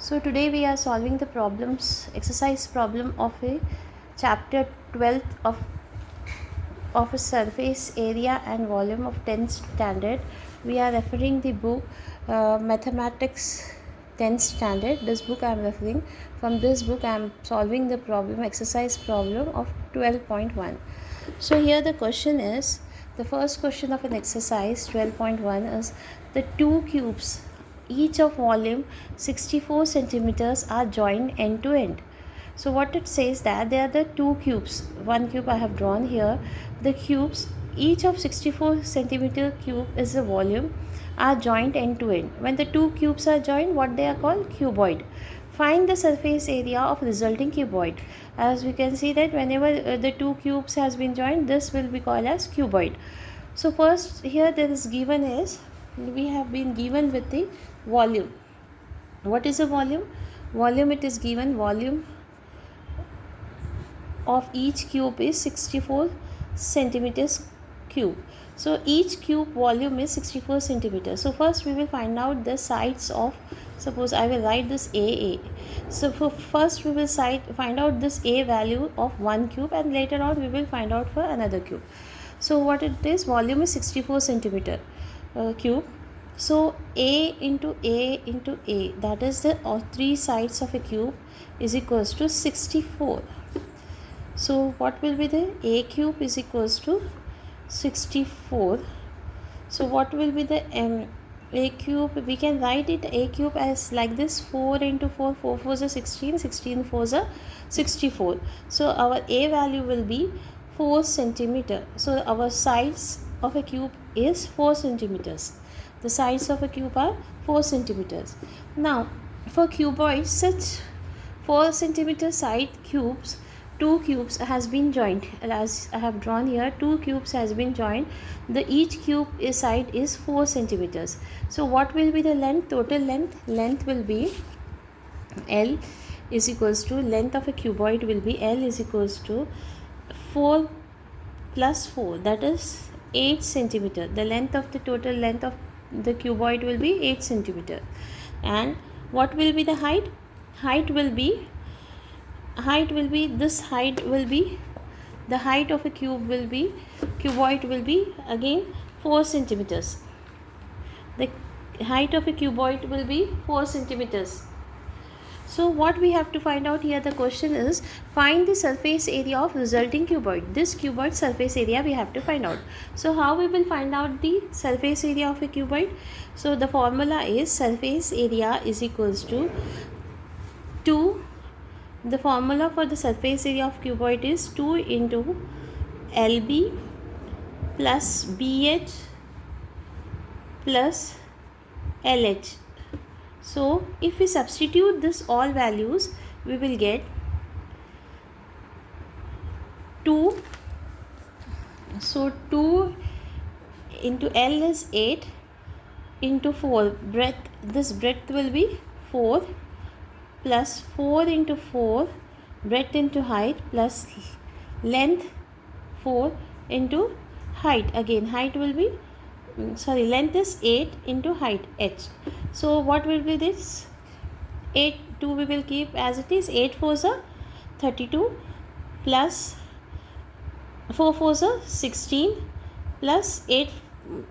So today we are solving the exercise problem of a chapter 12th of a surface area and volume of 10th standard. We are referring the book Mathematics 10th standard. This book I am referring. From this book I am solving the exercise problem of 12.1. So here the question is, the first question of an exercise 12.1 is the two cubes, each of volume 64 centimeters, are joined end to end. So what it says that there are the two cubes. One cube I have drawn here. The cubes, each of 64 centimeter cube is the volume, are joined end to end. When the two cubes are joined, what they are called? Cuboid. Find the surface area of resulting cuboid. As we can see that whenever the two cubes has been joined, this will be called as cuboid. So first here there is given is, we have been given with the volume. What is a volume? Volume, it is given volume of each cube is 64 centimeters cube. So each cube volume is 64 centimeters. So first we will find out the sides of, suppose I will write this AA. So first we will find out this A value of one cube, and later on we will find out for another cube. So what it is, volume is 64 centimeter cube. So A into A into A, that is the three sides of a cube, is equals to 64. So what will be the A cube is equals to 64. So what will be the A cube? We can write it A cube as like this: 4 into 4, 4 4s are 16, 16 4s are 64. So our A value will be 4 centimeter. So our sides of a cube is 4 centimeters. The sides of a cube are 4 centimeters. Now for cuboids, such 4 centimeter side cubes, two cubes has been joined. As I have drawn here, two cubes has been joined. The each cube side is 4 centimeters. So what will be the length? Total length will be L is equals to, length of a cuboid will be L is equals to 4 plus 4, that is 8 centimeter. The length of the total length of the cuboid will be 8 centimeter. And what will be the height? Height will be this height will be, the height of a cuboid will be again 4 centimeters. The height of a cuboid will be 4 centimeters. So what we have to find out here, the question is, find the surface area of resulting cuboid. This cuboid surface area we have to find out. So how we will find out the surface area of a cuboid? So the formula is surface area is equals to 2. The formula for the surface area of cuboid is 2 into LB plus BH plus LH. So if we substitute this all values, we will get 2. So 2 into L is 8 into 4. Breadth, this breadth will be 4 plus 4 into 4, breadth into height, plus length 4 into height. Again height will be, length is 8 into height h. So what will be this? 8, 2 we will keep as it is. 8 4s are 32 plus 4 4s are 16 plus 8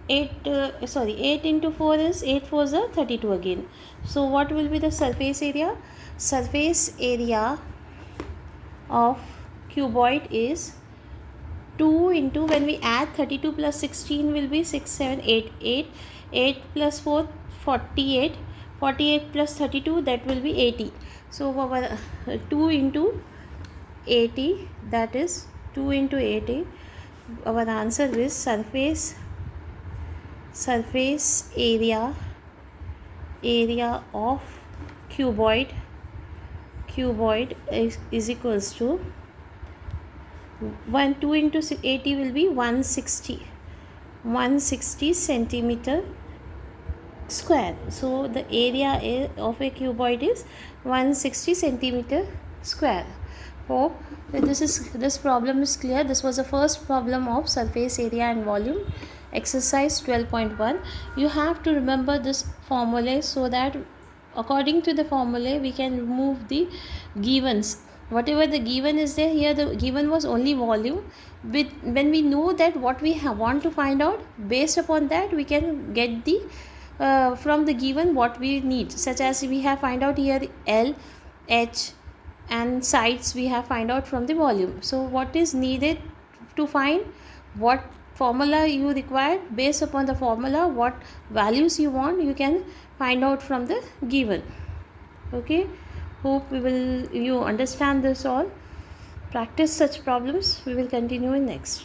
into 4 is 8 4s are 32 again. So what will be the surface area? Surface area of cuboid is 2 into, when we add 32 plus 16 will be 6 7 8 8, 8 plus 4 48, 48 plus 32, that will be 80. So our 2 into 80, that is 2 into 80. Our answer is surface area of cuboid is equals to 2 into 80 will be 160 centimeter square. So the area of a cuboid is 160 centimeter square. Hope that this problem is clear. This was the first problem of surface area and volume, exercise 12.1. You have to remember this formula so that according to the formula we can remove the givens. Whatever the given is there, here the given was only volume. With when we know that what we want to find out, based upon that we can get the from the given what we need, such as we have find out here L, H and sides we have find out from the volume. So what is needed to find, what formula you require, based upon the formula what values you want, you can find out from the given. Okay, hope you understand this all. Practice such problems. We will continue in next.